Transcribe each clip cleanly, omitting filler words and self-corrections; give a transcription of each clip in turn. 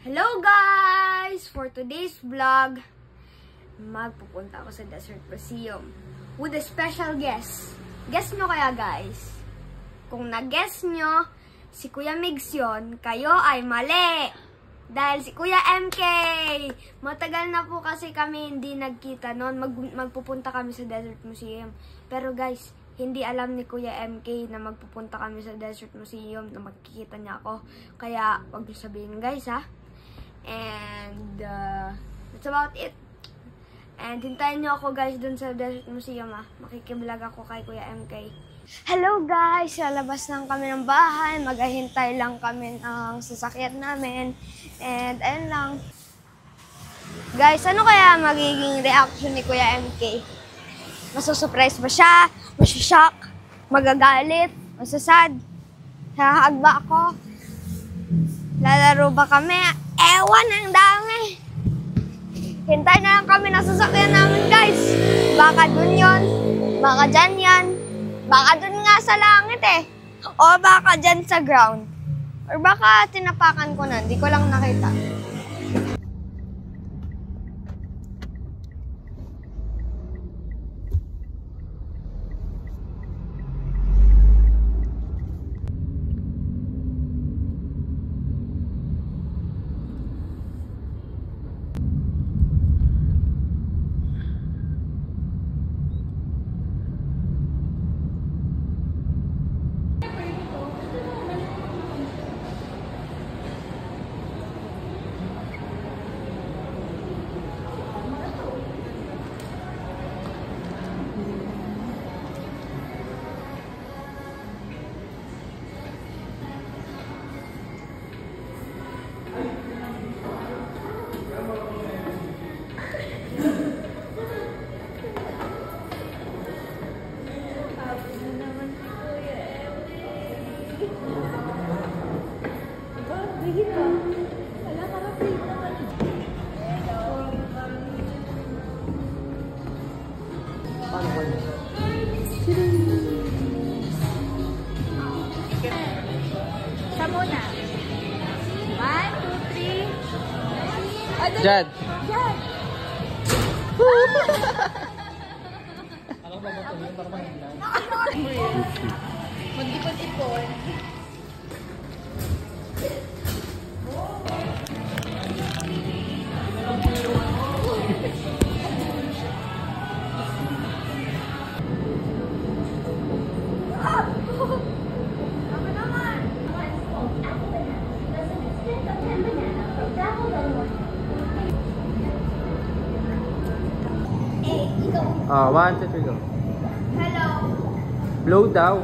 Hello guys! For today's vlog, magpupunta ako sa Desert Museum with a special guest. Guess nyo kaya guys? Kung nag-guess nyo, si Kuya Migs yun, kayo ay mali! Dahil si Kuya MK! Matagal na po kasi kami hindi nagkita noon. Magpupunta kami sa Desert Museum. Pero guys, hindi alam ni Kuya MK na magpupunta kami sa Desert Museum na magkikita niya ako. Kaya, wag niyo sabihin guys ha. And that's about it. And hintayin nyo ako guys dun sa Desert Museum ha. Makikiblog ako kay Kuya MK. Hello guys! Lalabas lang kami ng bahay. Maghahintay lang kami ng sasakyan namin. And ayun lang. Guys, ano kaya magiging reaction ni Kuya MK? Masusurprise ba siya? Masashock? Magagalit? Masasad? Hahag ba ako? Lalaro ba kami? Ewan, ang dami. Hintay na lang kami na sasakyan namin, guys. Baka dun yun. Baka dyan yan. Baka dun nga sa langit eh. O baka dyan sa ground. Or baka tinapakan ko na. Hindi ko lang nakita. Siya muna. 1, 2, 3. Jad! Jad! Mag-ipon-ipon. Ah, 1, 2, 3, go. Hello. Blow daw.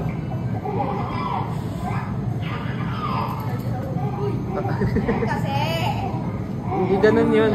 Kasi. Hindi ganun yun.